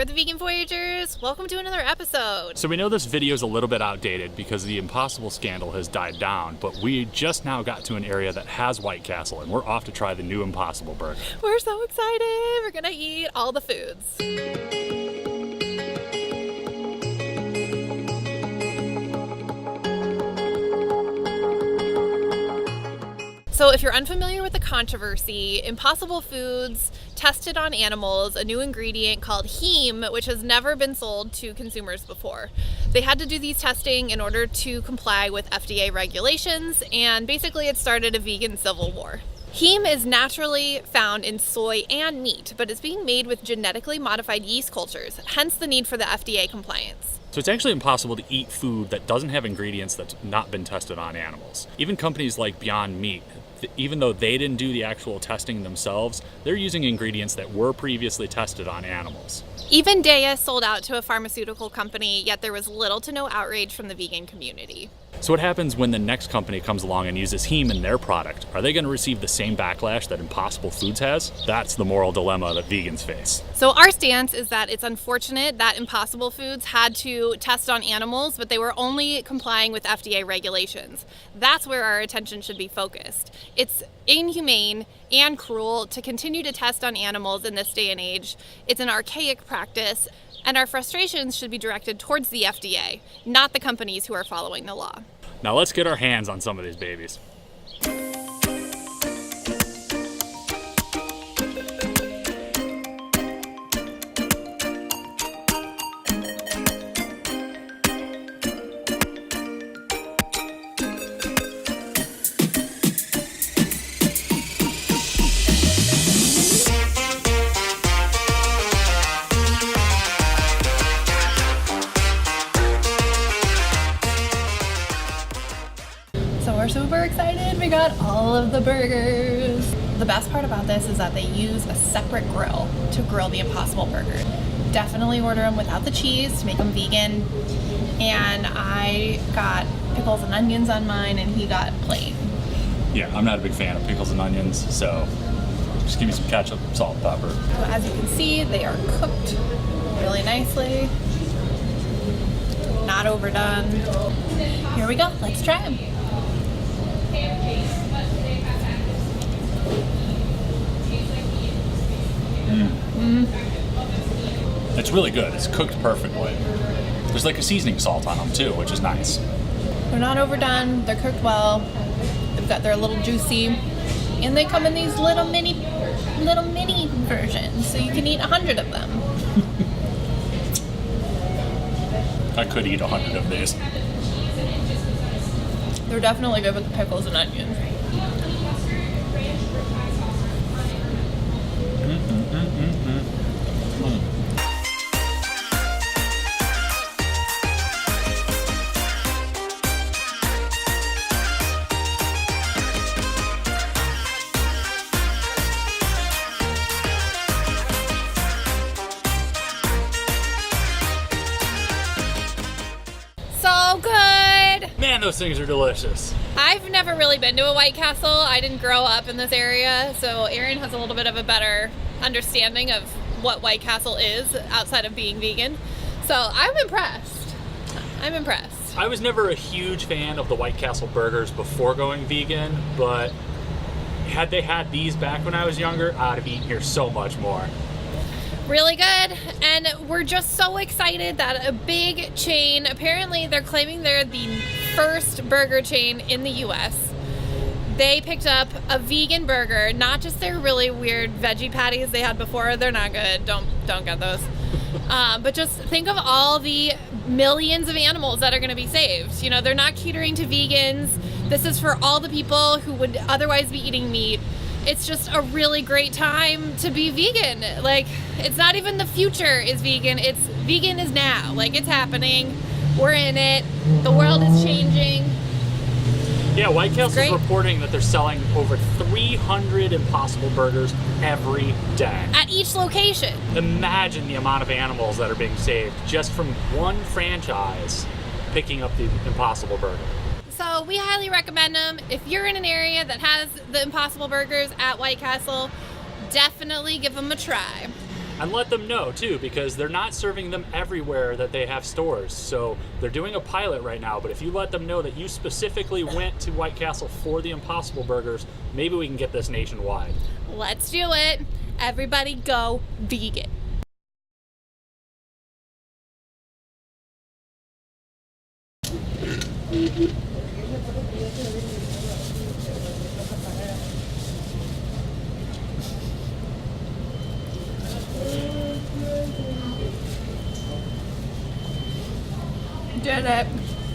we're the Vegan Voyagers. Welcome to another episode. So we know this video is a little bit outdated because the Impossible scandal has died down, but we just now got to an area that has White Castle, and we're off to try the new Impossible Burger. We're so excited. We're gonna eat all the foods. So if you're unfamiliar with the controversy, Impossible Foods tested on animals a new ingredient called heme, which has never been sold to consumers before. They had to do these testing in order to comply with FDA regulations, and basically it started a vegan civil war. Heme is naturally found in soy and meat, but it's being made with genetically modified yeast cultures, hence the need for the FDA compliance. So it's actually impossible to eat food that doesn't have ingredients that's not been tested on animals. Even companies like Beyond Meat, even though they didn't do the actual testing themselves, they're using ingredients that were previously tested on animals. Even Daya sold out to a pharmaceutical company, yet there was little to no outrage from the vegan community. So what happens when the next company comes along and uses heme in their product? Are they going to receive the same backlash that Impossible Foods has? That's the moral dilemma that vegans face. So our stance is that it's unfortunate that Impossible Foods had to test on animals, but they were only complying with FDA regulations. That's where our attention should be focused. It's inhumane and cruel to continue to test on animals in this day and age. It's an archaic practice, and our frustrations should be directed towards the FDA, not the companies who are following the law. Now let's get our hands on some of these babies. We're super excited. We got all of the burgers. The best part about this is that they use a separate grill to grill the Impossible Burger. Definitely order them without the cheese to make them vegan. And I got pickles and onions on mine, and he got plain. Yeah, I'm not a big fan of pickles and onions, so just give me some ketchup, salt, pepper. So as you can see, they are cooked really nicely. Not overdone. Here we go. Let's try them. It's really good. It's cooked perfectly. There's like a seasoning salt on them too, which is nice. They're not overdone. They're cooked well. They're a little juicy, and they come in these little mini versions, so you can eat 100 of them. I could eat 100 of these. They're definitely good with the pickles and onions. So good! Man, those things are delicious. I've never really been to a White Castle. I didn't grow up in this area, so Aaron has a little bit of a better understanding of what White Castle is outside of being vegan. So I'm impressed. I was never a huge fan of the White Castle burgers before going vegan, but had they had these back when I was younger, I'd have eaten here so much more. Really good, and we're just so excited that a big chain, apparently they're claiming they're the first burger chain in the US. They picked up a vegan burger, not just their really weird veggie patties they had before. They're not good, don't get those. But just think of all the millions of animals that are gonna be saved. You know, they're not catering to vegans. This is for all the people who would otherwise be eating meat. It's just a really great time to be vegan. Like, it's not even the future is vegan, it's vegan is now. Like, it's happening, we're in it, the world is changing. Yeah, White Castle's reporting that they're selling over 300 Impossible Burgers every day. At each location. Imagine the amount of animals that are being saved just from one franchise picking up the Impossible Burger. So we highly recommend them. If you're in an area that has the Impossible Burgers at White Castle, definitely give them a try. And let them know too, because they're not serving them everywhere that they have stores. So they're doing a pilot right now, but if you let them know that you specifically went to White Castle for the Impossible Burgers, maybe we can get this nationwide. Let's do it. Everybody go vegan. Did it.